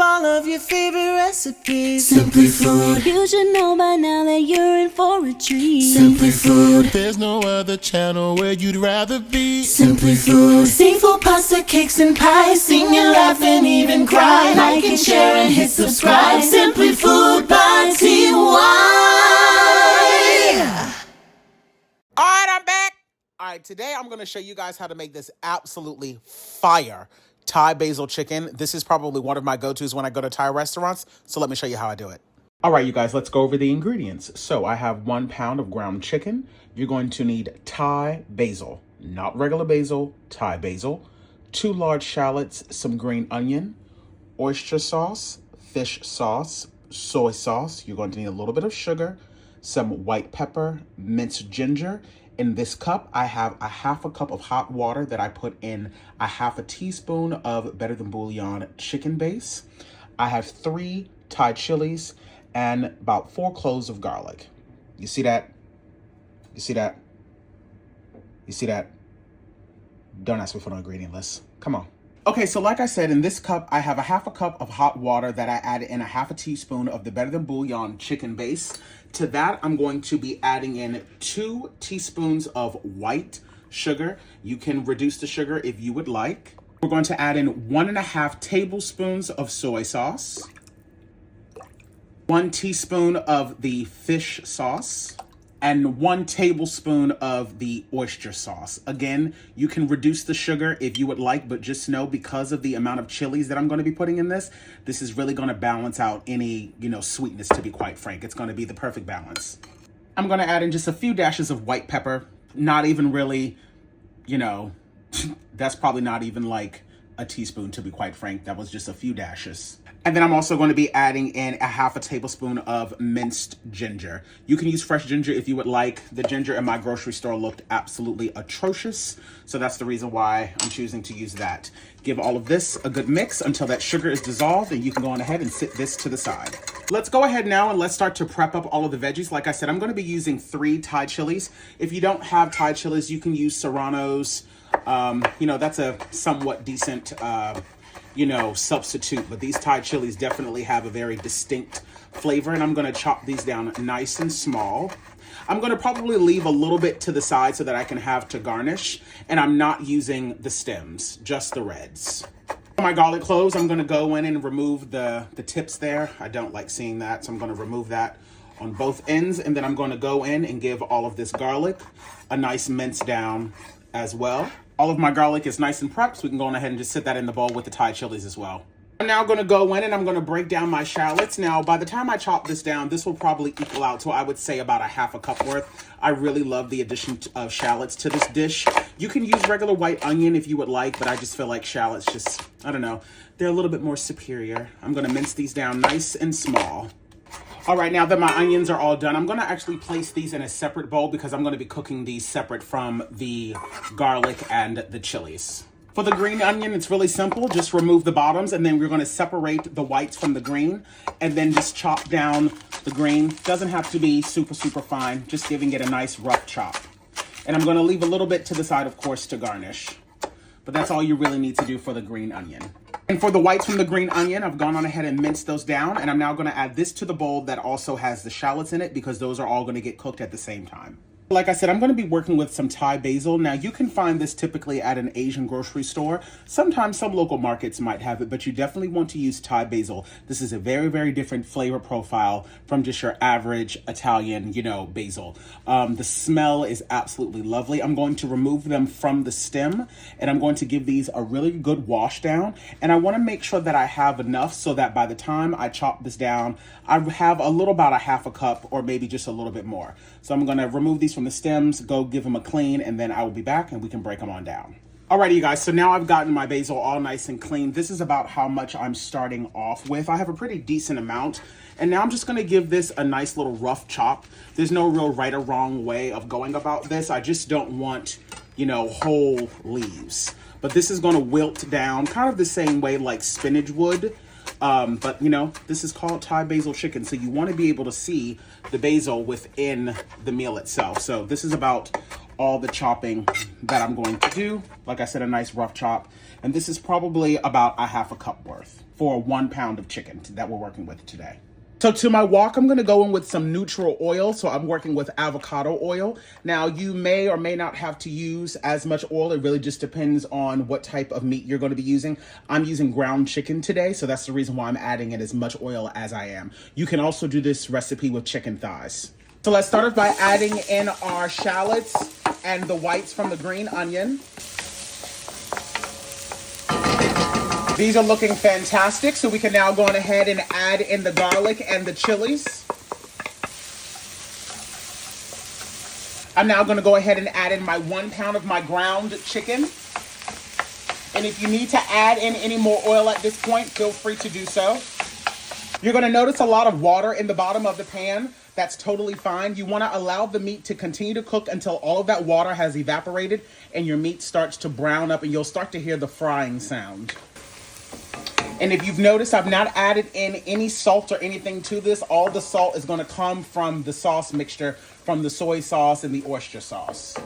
all of your favorite recipes. Simply Food. You should know by now that you're in for a treat. Simply Food. There's no other channel where you'd rather be. Simply Food. Seafood, pasta, cakes, and pies. Sing and laugh and even cry. Like and share and hit subscribe. Simply Food by TY. All right, I'm back. All right, today I'm going to show you guys how to make this absolutely fire Thai basil chicken. This is probably one of my go-tos when I go to Thai restaurants, so let me show you how I do it. All right, you guys, let's go over the ingredients. So I have 1 pound of ground chicken. You're going to need Thai basil, not regular basil, Thai basil, 2 large shallots, some green onion, oyster sauce, fish sauce, soy sauce. You're going to need a little bit of sugar, some white pepper, minced ginger. In this cup, I have a half a cup of hot water that I put in a half a teaspoon of Better Than Bouillon chicken base. I have 3 Thai chilies and about 4 cloves of garlic. You see that? You see that? You see that? Don't ask me for no ingredient list. Come on. Okay, so like I said, in this cup, I have a half a cup of hot water that I added in a half a teaspoon of the Better Than Bouillon chicken base. To that, I'm going to be adding in 2 teaspoons of white sugar. You can reduce the sugar if you would like. We're going to add in 1.5 tablespoons of soy sauce, 1 teaspoon of the fish sauce, and 1 tablespoon of the oyster sauce. Again, you can reduce the sugar if you would like, but just know because of the amount of chilies that I'm going to be putting in this is really going to balance out any, sweetness, to be quite frank. It's going to be the perfect balance. I'm going to add in just a few dashes of white pepper. Not even really, that's probably not even like a teaspoon, to be quite frank. That was just a few dashes. And then I'm also going to be adding in a half a tablespoon of minced ginger. You can use fresh ginger if you would like. The ginger in my grocery store looked absolutely atrocious, so that's the reason why I'm choosing to use that. Give all of this a good mix until that sugar is dissolved, and you can go on ahead and sit this to the side. Let's go ahead now and let's start to prep up all of the veggies. Like I said, I'm going to be using 3 Thai chilies. If you don't have Thai chilies, you can use Serranos. That's a somewhat decent substitute, but these Thai chilies definitely have a very distinct flavor, and I'm going to chop these down nice and small. I'm going to probably leave a little bit to the side so that I can have to garnish, and I'm not using the stems, just the reds. For my garlic cloves, I'm going to go in and remove the tips there. I don't like seeing that, so I'm going to remove that on both ends, and then I'm going to go in and give all of this garlic a nice mince down as well. All of my garlic is nice and prepped, so we can go on ahead and just sit that in the bowl with the Thai chilies as well. I'm now going to go in and I'm going to break down my shallots. Now, by the time I chop this down, this will probably equal out to, I would say, about a half a cup worth. I really love the addition of shallots to this dish. You can use regular white onion if you would like, but I just feel like shallots just, I don't know, they're a little bit more superior. I'm going to mince these down nice and small. All right, now that my onions are all done, I'm going to actually place these in a separate bowl because I'm going to be cooking these separate from the garlic and the chilies. For the green onion, it's really simple. Just remove the bottoms, and then we're going to separate the whites from the green, and then just chop down the green. Doesn't have to be super, super fine, just giving it a nice rough chop. And I'm going to leave a little bit to the side, of course, to garnish. But that's all you really need to do for the green onion. And for the whites from the green onion, I've gone on ahead and minced those down, and I'm now going to add this to the bowl that also has the shallots in it because those are all going to get cooked at the same time. Like I said, I'm going to be working with some Thai basil. Now, you can find this typically at an Asian grocery store. Sometimes some local markets might have it, but you definitely want to use Thai basil. This is a very, very different flavor profile from just your average Italian, basil. The smell is absolutely lovely. I'm going to remove them from the stem, and I'm going to give these a really good wash down. And I want to make sure that I have enough so that by the time I chop this down, I have about a half a cup or maybe just a little bit more. So I'm going to remove these from the stems, go give them a clean, and then I will be back and we can break them on down. Alrighty, you guys, so now I've gotten my basil all nice and clean. This is about how much I'm starting off with. I have a pretty decent amount, and now I'm just gonna give this a nice little rough chop. There's no real right or wrong way of going about this. I just don't want, whole leaves. But this is gonna wilt down kind of the same way like spinach would. But this is called Thai basil chicken, so you want to be able to see the basil within the meal itself. So this is about all the chopping that I'm going to do. Like I said, a nice rough chop. And this is probably about a half a cup worth for 1 pound of chicken that we're working with today. So to my wok, I'm gonna go in with some neutral oil. So I'm working with avocado oil. Now you may or may not have to use as much oil. It really just depends on what type of meat you're gonna be using. I'm using ground chicken today, so that's the reason why I'm adding in as much oil as I am. You can also do this recipe with chicken thighs. So let's start off by adding in our shallots and the whites from the green onion. These are looking fantastic, so we can now go on ahead and add in the garlic and the chilies. I'm now gonna go ahead and add in my 1 pound of my ground chicken. And if you need to add in any more oil at this point, feel free to do so. You're gonna notice a lot of water in the bottom of the pan. That's totally fine. You wanna allow the meat to continue to cook until all of that water has evaporated and your meat starts to brown up and you'll start to hear the frying sound. And if you've noticed, I've not added in any salt or anything to this. All the salt is gonna come from the sauce mixture, from the soy sauce and the oyster sauce.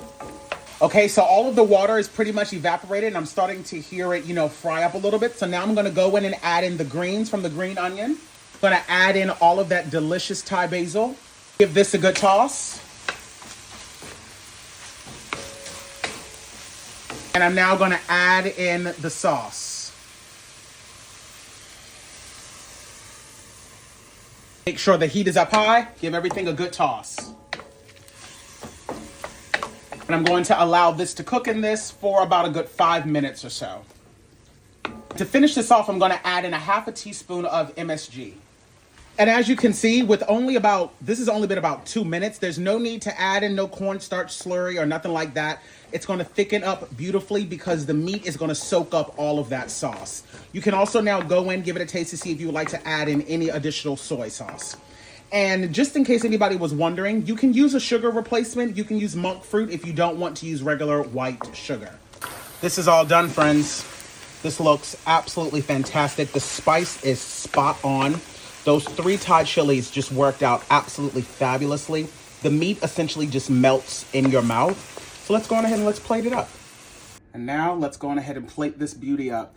Okay, so all of the water is pretty much evaporated and I'm starting to hear it, fry up a little bit. So now I'm gonna go in and add in the greens from the green onion. I'm gonna add in all of that delicious Thai basil. Give this a good toss. And I'm now gonna add in the sauce. Make sure the heat is up high. Give everything a good toss. And I'm going to allow this to cook in this for about a good 5 minutes or so. To finish this off, I'm going to add in a half a teaspoon of MSG. And as you can see, this has only been about 2 minutes. There's no need to add in no cornstarch slurry or nothing like that. It's going to thicken up beautifully because the meat is going to soak up all of that sauce. You can also now go in, give it a taste to see if you would like to add in any additional soy sauce. And just in case anybody was wondering, you can use a sugar replacement. You can use monk fruit if you don't want to use regular white sugar. This is all done, friends. This looks absolutely fantastic. The spice is spot on. Those 3 Thai chilies just worked out absolutely fabulously. The meat essentially just melts in your mouth. So let's go on ahead and let's plate it up. And now let's go on ahead and plate this beauty up.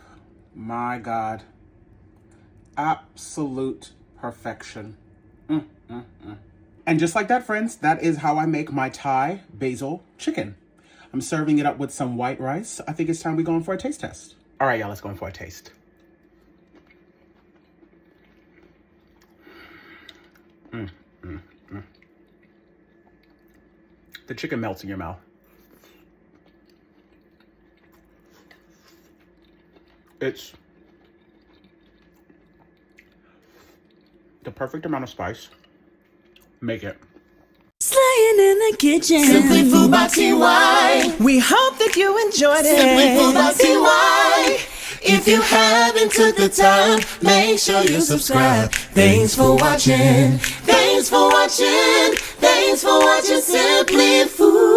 My God. Absolute perfection. And just like that, friends, that is how I make my Thai basil chicken. I'm serving it up with some white rice. I think it's time we go in for a taste test. All right, y'all, let's go in for a taste. The chicken melts in your mouth. It's the perfect amount of spice. Make it. Slaying in the kitchen. Simply Food by TY. We hope that you enjoyed it. Simply Food by TY. If you haven't took the time, make sure you subscribe. Thanks for watching. Thanks for watching. Thanks for watching Simply Food.